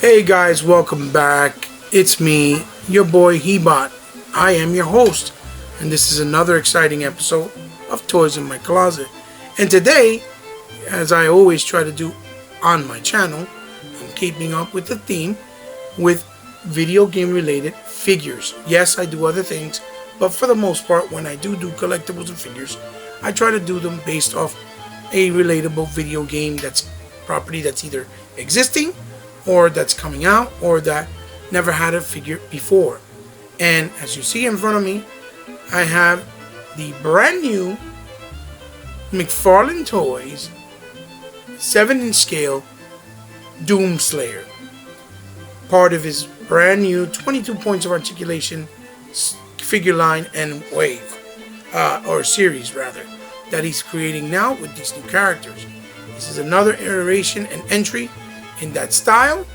Hey guys, welcome back. It's me, your boy Hebot. I am your host, and this is another exciting episode of Toys in My Closet. And today, as I always try to do on my channel, I'm keeping up with the theme with video game related figures. Yes, I do other things, but for the most part, when I do collectibles and figures, I try to do them based off a relatable video game that's property that's either existing or that's coming out or that never had a figure before. And as you see in front of me, I have the brand new Mcfarlane Toys 7-inch scale Doom Slayer, part of his brand new 22 points of articulation figure line and wave, or series rather, that he's creating now with these new characters. This is another iteration and entry in that style,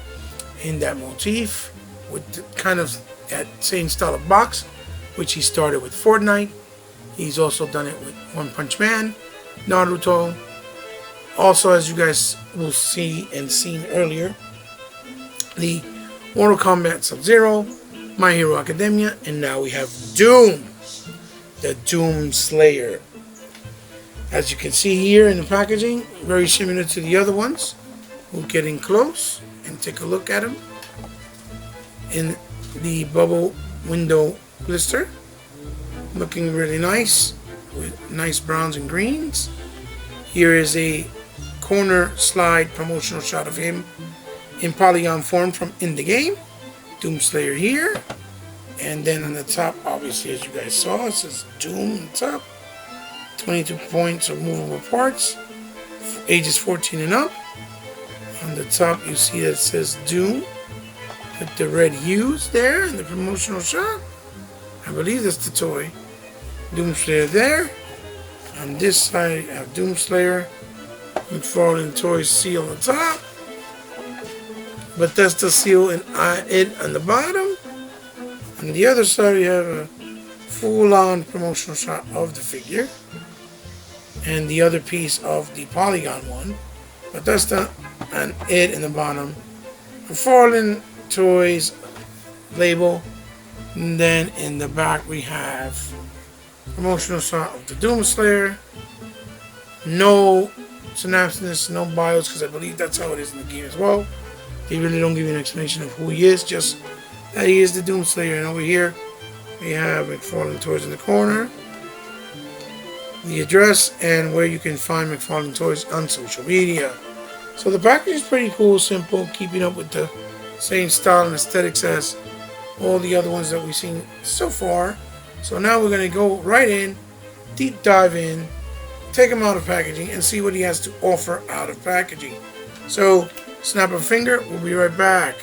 in that motif, with the kind of that same style of box, which he started with Fortnite. He's also done it with One Punch Man, Naruto. Also, as you guys will see and seen earlier, the Mortal Kombat Sub-Zero, My Hero Academia, and now we have Doom, the Doom Slayer. As you can see here in the packaging, very similar to the other ones. We'll get in close and take a look at them in the bubble window blister. Looking really nice with nice browns and greens. Here is a corner slide promotional shot of him in polygon form from in the game. Doom Slayer here. And then on the top, obviously, as you guys saw, it says Doom on the top. 22 points of movable parts, ages 14 and up. On the top, you see that it says Doom with the red hues there in the promotional shot. I believe that's the toy. Doom Slayer there. On this side, I have Doom Slayer, Mcfarlane Toys seal on the top, Bethesda seal and it on the bottom. On the other side, we have a full-on promotional shot of the figure, and the other piece of the polygon one, Bethesda and it in the bottom, Mcfarlane Toys label, and then in the back we have promotional shot of the Doom Slayer. No synopsis, no bios, because I believe that's how it is in the game as well. They really don't give you an explanation of who he is, just that he is the Doom Slayer. And over here we have Mcfarlane Toys in the corner, the address, and where you can find Mcfarlane Toys on social media. So the package is pretty cool, simple, keeping up with the same style and aesthetics as all the other ones that we've seen so far. So now we're going to go right in, deep dive in, take him out of packaging, and see what he has to offer out of packaging. So snap a finger, we'll be right back.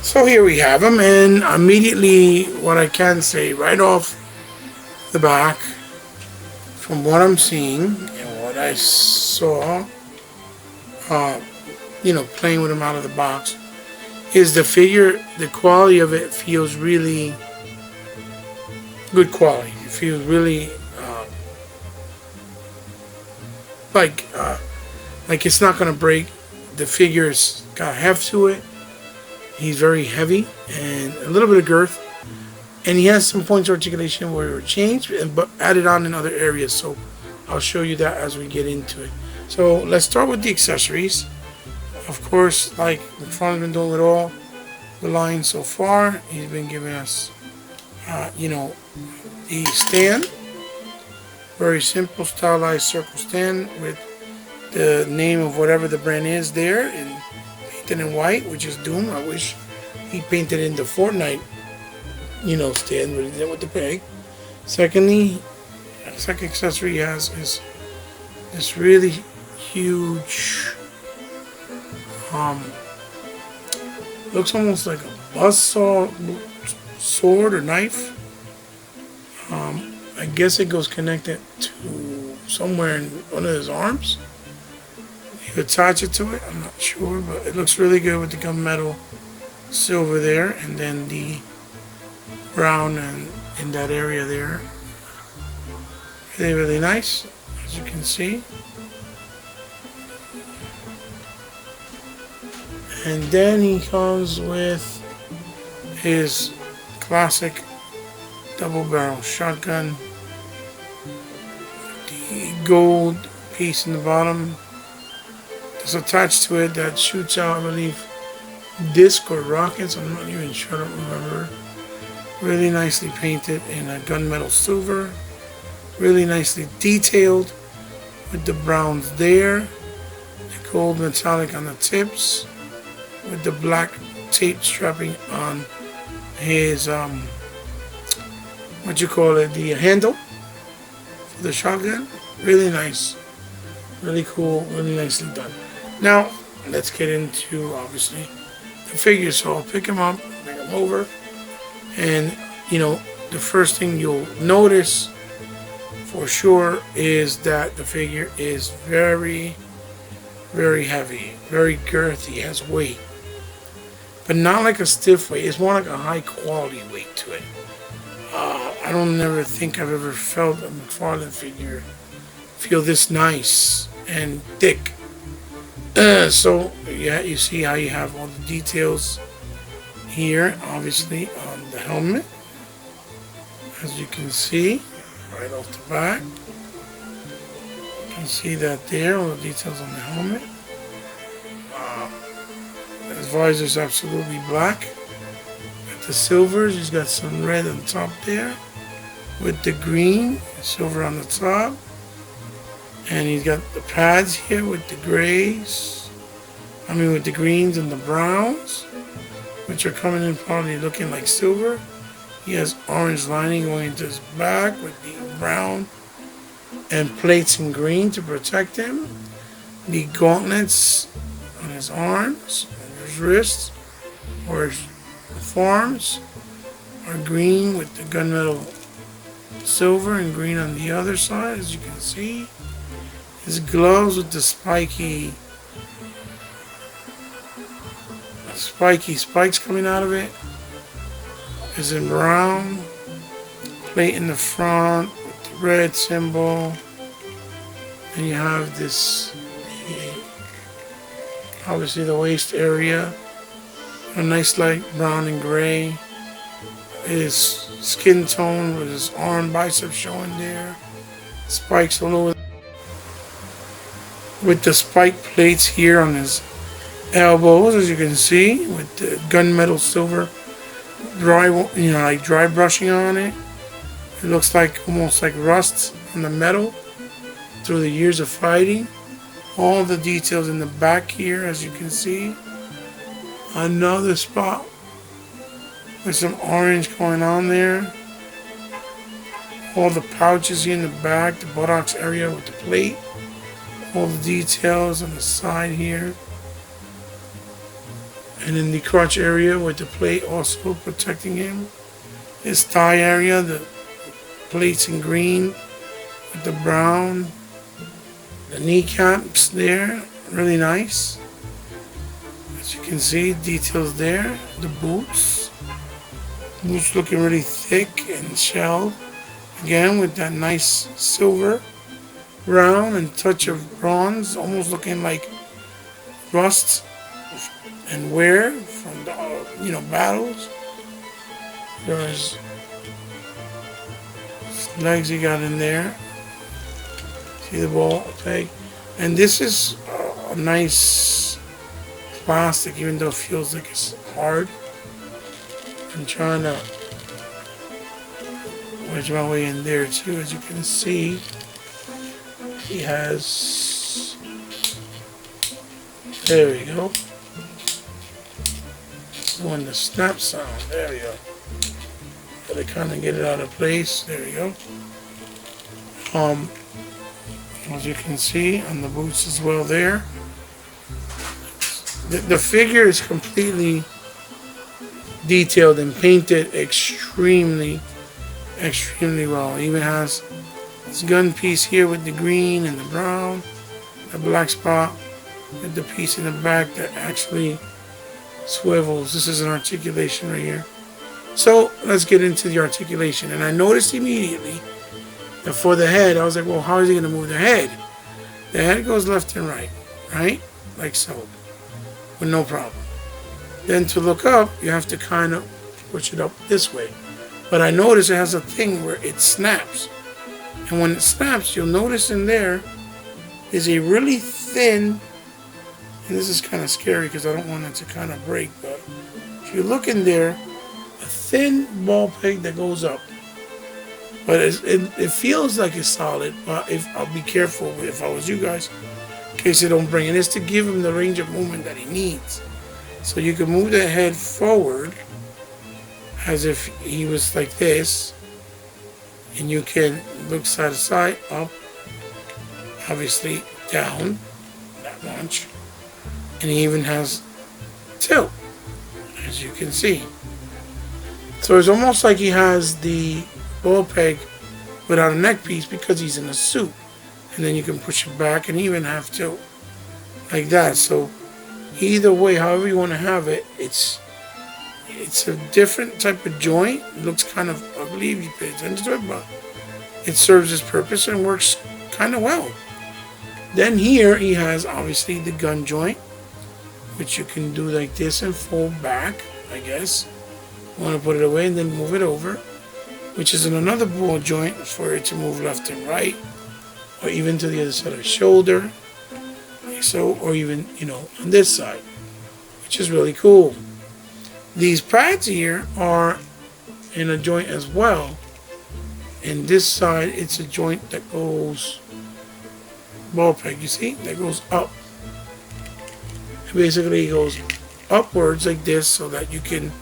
So here we have him, and immediately what I can say right off the back, from what I'm seeing and what I saw, playing with him out of the box, is the figure, the quality of it feels really good quality. It feels really like it's not going to break. The figure's got heft to it. He's very heavy and a little bit of girth, and he has some points of articulation where it were changed but added on in other areas, so I'll show you that as we get into it. So let's start with the accessories. Of course, like Mcfarlane's been doing with all the lines so far, he's been giving us the stand, very simple stylized circle stand with the name of whatever the brand is there and painted in white, which is Doom. I wish he painted in the Fortnite stand, but he did with the peg. Secondly, the second accessory he has is this really huge, looks almost like a buzzsaw sword or knife. I guess it goes connected to somewhere in one of his arms. You attach it to it, I'm not sure, but it looks really good with the gunmetal silver there, and then the brown and in that area there. Really, really nice, as you can see. And then he comes with his classic double barrel shotgun. The gold piece in the bottom is attached to it that shoots out, I believe, disc or rockets. I'm not even sure, I don't remember. Really nicely painted in a gunmetal silver. Really nicely detailed with the browns there. The gold metallic on the tips. With the black tape strapping on his, the handle for the shotgun. Really nice. Really cool. Really nicely done. Now, let's get into, obviously, the figures. So I'll pick them up, bring them over. And, the first thing you'll notice for sure is that the figure is very, very heavy, very girthy, has weight. But not like a stiff weight, it's more like a high quality weight to it. I don't never think I've ever felt a Mcfarlane figure feel this nice and thick. So, yeah, you see how you have all the details here, obviously, on the helmet. As you can see, right off the back. You can see that there, all the details on the helmet. His visor is absolutely black. With the silvers, he's got some red on top there. With the green, silver on the top. And he's got the pads here with the grays. With the greens and the browns, which are coming in probably looking like silver. He has orange lining going into his back with the brown and plates in green to protect him. The gauntlets on his arms and his wrists or his forearms are green with the gunmetal silver and green on the other side, as you can see. His gloves with the spiky spikes coming out of it is in brown. Plate in the front with the red symbol. And you have this, obviously the waist area, a nice light brown and gray. His skin tone with his arm biceps showing there. Spikes all over. With the spike plates here on his elbows, as you can see, with the gunmetal silver dry brushing on it. It looks like almost like rust on the metal through the years of fighting. All the details in the back here, as you can see. Another spot with some orange going on there. All the pouches here in the back, the buttocks area with the plate. All the details on the side here. And in the crotch area with the plate also protecting him. His thigh area, the plates in green with the brown. The kneecaps there, really nice. As you can see, details there. The boots. Boots looking really thick and shelled. Again with that nice silver, brown and touch of bronze, almost looking like rust and wear from the battles. There's legs he got in there. See the ball peg, and this is a nice plastic, even though it feels like it's hard. I'm trying to wedge my way in there too. As you can see, he has, there we go, doing the snap sound. There we go. Gotta kind of get it out of place. There we go. As you can see on the boots as well there. The figure is completely detailed and painted extremely well. It even has this gun piece here with the green and the brown, the black spot with the piece in the back that actually swivels. This is an articulation right here. So let's get into the articulation. And I noticed immediately that for the head, I was like, well, how is he going to move the head? The head goes left and right, right? Like so, with no problem. Then to look up, you have to kind of push it up this way. But I notice it has a thing where it snaps. And when it snaps, you'll notice in there is a really thin, and this is kind of scary because I don't want it to kind of break, but if you look in there, a thin ball peg that goes up. But it feels like it's solid, but I'll be careful if I was you guys, in case it don't break. And it's to give him the range of movement that he needs. So you can move the head forward as if he was like this, and you can look side to side, up, obviously down, that much, and he even has tilt, as you can see. So it's almost like he has the ball peg without a neck piece because he's in a suit, and then you can push it back and even have tilt like that. So either way, however you want to have it, it's a different type of joint. It looks kind of ugly if you pay attention to it, but it serves its purpose and works kind of well. Then here he has obviously the gun joint, which you can do like this and fold back, I guess. You want to put it away and then move it over, which is in another ball joint for it to move left and right, or even to the other side of the shoulder, like so, or even, on this side, which is really cool. These pads here are in a joint as well. And this side, it's a joint that goes ball peg, you see, that goes up. And basically it goes upwards like this so that you can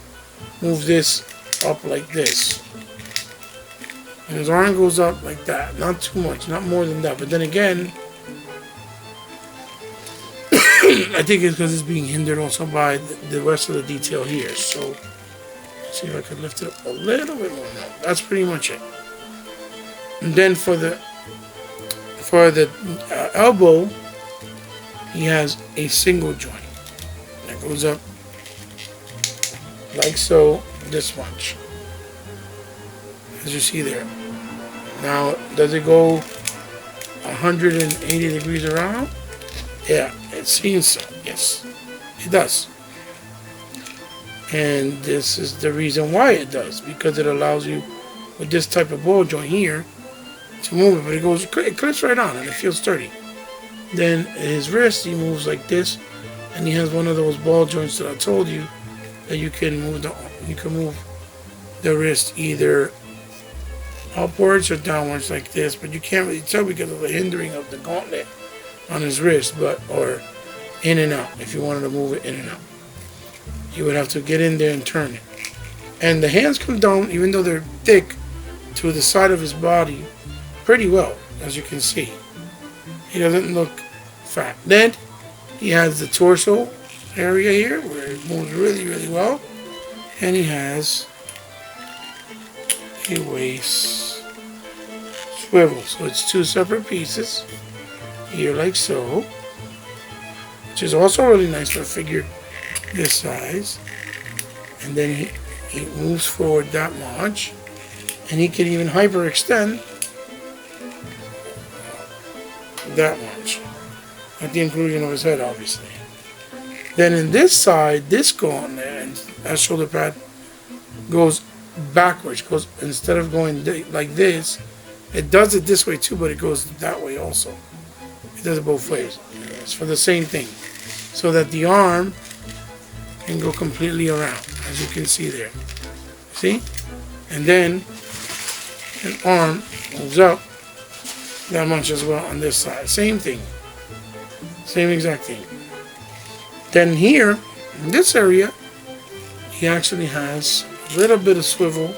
move this up like this. And his arm goes up like that, not too much, not more than that. But then again, I think it's because it's being hindered also by the rest of the detail here. So, let's see if I can lift it up a little bit more. No, that's pretty much it. And then for the elbow, he has a single joint that goes up like so, this much, as you see there. Now, does it go 180 degrees around? Yeah, it seems so. Yes, it does. And this is the reason why it does, because it allows you with this type of ball joint here to move it, but it clips right on and it feels sturdy. Then his wrist, he moves like this, and he has one of those ball joints that I told you that you can move the wrist either upwards or downwards like this, but you can't really tell because of the hindering of the gauntlet on his wrist, or in and out. If you wanted to move it in and out, you would have to get in there and turn it. And the hands come down, even though they're thick, to the side of his body pretty well, as you can see. He doesn't look fat. Then he has the torso area here where it moves really, really well. And he has a waist swivel. So it's two separate pieces here like so, which is also really nice for a figure this size. And then he moves forward that much, and he can even hyperextend that much at the inclusion of his head, obviously. Then in this side, this gauntlet and that shoulder pad goes backwards. Goes, instead of going like this, it does it this way too, but it goes that way also. It does it both ways. It's for the same thing, so that the arm can go completely around, as you can see there. See? And then an arm moves up that much as well on this side. Same thing. Same exact thing. Then here, in this area, he actually has a little bit of swivel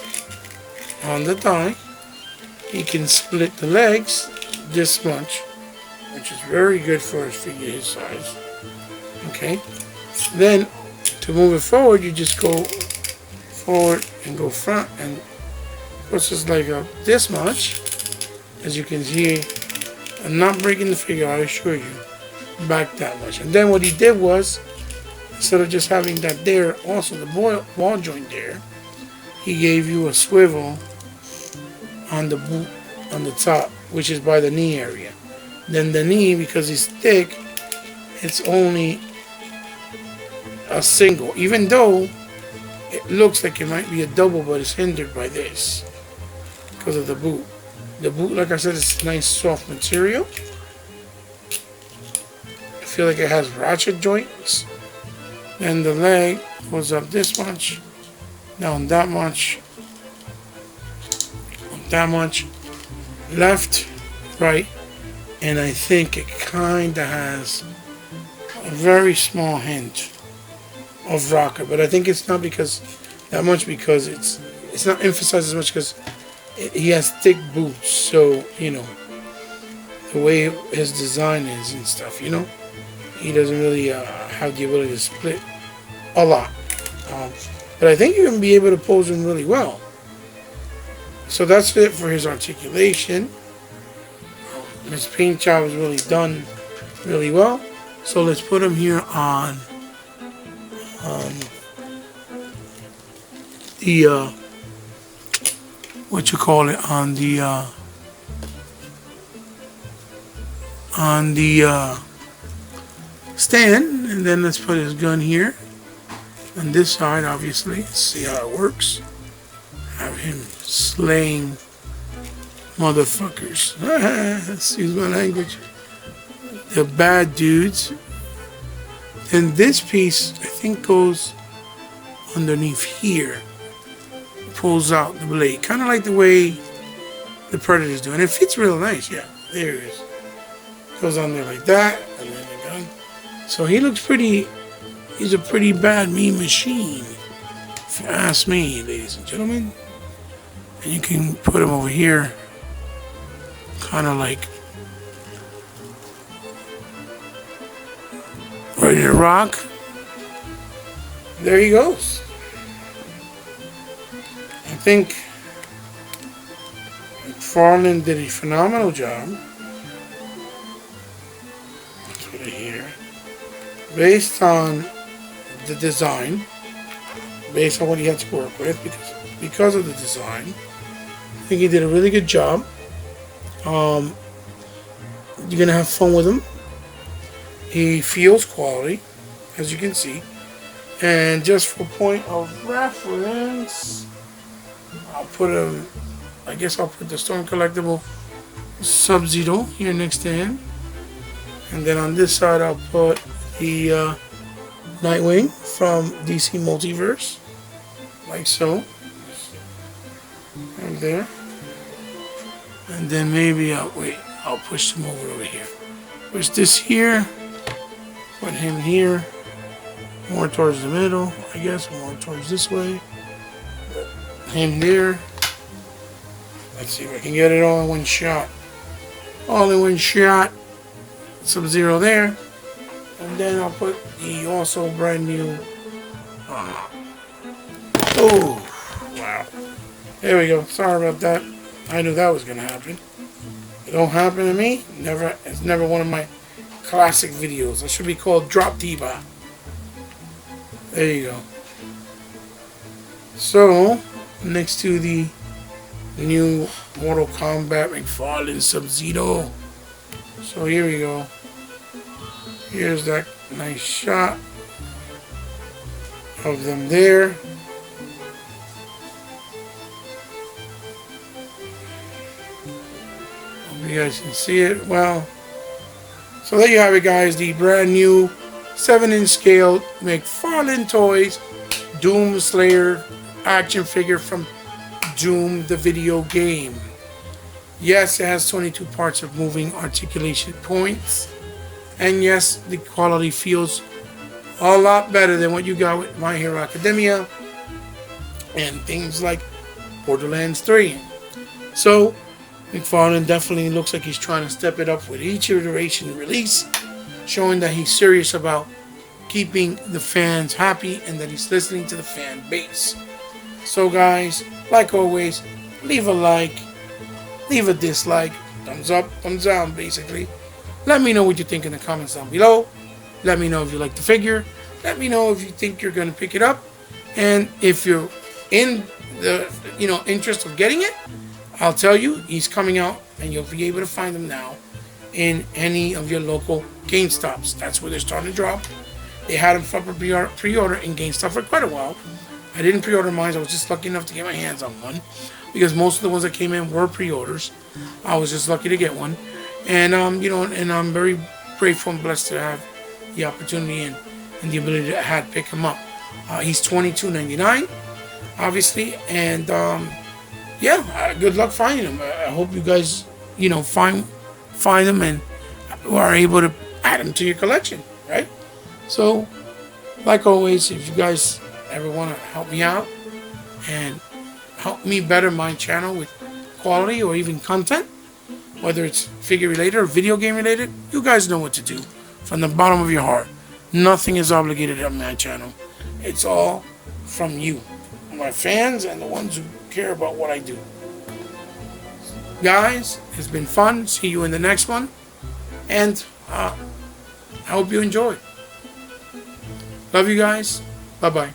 on the thigh. He can split the legs this much, which is very good for a figure his size. Okay. Then, to move it forward, you just go forward and go front, and push his leg up this much. As you can see, I'm not breaking the figure, I assure you. Back that much. And then what he did was, instead of just having that there, also the ball joint there, he gave you a swivel on the boot on the top, which is by the knee area. Then the knee, because it's thick, it's only a single, even though it looks like it might be a double, but it's hindered by this because of the boot. The boot, like I said, is nice soft material. I feel like it has ratchet joints. Then the leg goes up this much, down that much, that much, left, right, and I think it kind of has a very small hint of rocker, but I think it's not because that much, because it's not emphasized as much because he has thick boots, so you know the way his design is and stuff, you know, he doesn't really have the ability to split a lot, but I think you're gonna be able to pose him really well. So that's it for his articulation. His paint job is really done really well. So let's put him here on the what you call it, on the stand, and then let's put his gun here on this side. Obviously, let's see how it works. Have him slaying motherfuckers. Excuse my language. The bad dudes. And this piece, I think, goes underneath here. Pulls out the blade. Kind of like the way the Predators do. And it fits real nice. Yeah, there it is. Goes on there like that. And then the gun. So he looks pretty, he's a pretty bad mean machine, if you ask me, ladies and gentlemen. And you can put him over here, kind of like ready to rock. There he goes. I think Mcfarlane did a phenomenal job. Let's put it here. Based on the design, based on what he had to work with, because of the design, I think he did a really good job. You're gonna have fun with him. He feels quality, as you can see. And just for point of reference, I'll put him, I guess I'll put the Storm Collectible Sub-Zero here next to him. And then on this side I'll put the Nightwing from DC Multiverse, like so. And there. And then maybe I'll push them over here. Push this here, put him here, more towards the middle, I guess, more towards this way. Him there. Let's see if I can get it all in one shot. All in one shot. Sub-Zero there. And then I'll put the also brand new. Oh, wow. There we go. Sorry about that. I knew that was gonna happen. It don't happen to me. Never. It's never one of my classic videos. That should be called Drop Diva. There you go. So next to the new Mortal Kombat Mcfarlane Sub-Zero. So here we go. Here's that nice shot of them there. Hope you guys can see it well. So there you have it, guys. The brand new 7-inch scale Mcfarlane Toys Doom Slayer action figure from Doom the video game. Yes, it has 22 parts of moving articulation points. And yes, the quality feels a lot better than what you got with My Hero Academia and things like Borderlands 3. So, Mcfarlane definitely looks like he's trying to step it up with each iteration release, showing that he's serious about keeping the fans happy and that he's listening to the fan base. So guys, like always, leave a like, leave a dislike, thumbs up, thumbs down basically. Let me know what you think in the comments down below. Let me know if you like the figure. Let me know if you think you're going to pick it up. And if you're in the interest of getting it, I'll tell you, he's coming out and you'll be able to find him now in any of your local GameStops. That's where they're starting to drop. They had them for pre-order in GameStop for quite a while. I didn't pre-order mine. I was just lucky enough to get my hands on one because most of the ones that came in were pre-orders. I was just lucky to get one, and and I'm very grateful and blessed to have the opportunity and the ability to pick him up. He's $22.99, obviously, and good luck finding him. I hope you guys find them and are able to add them to your collection, right? So, like always, if you guys ever want to help me out and help me better my channel with quality or even content, whether it's figure related or video game related, you guys know what to do from the bottom of your heart. Nothing is obligated on my channel. It's all from you, my fans, and the ones who care about what I do. Guys, it's been fun. See you in the next one, and I hope you enjoy. Love you guys. Bye-bye.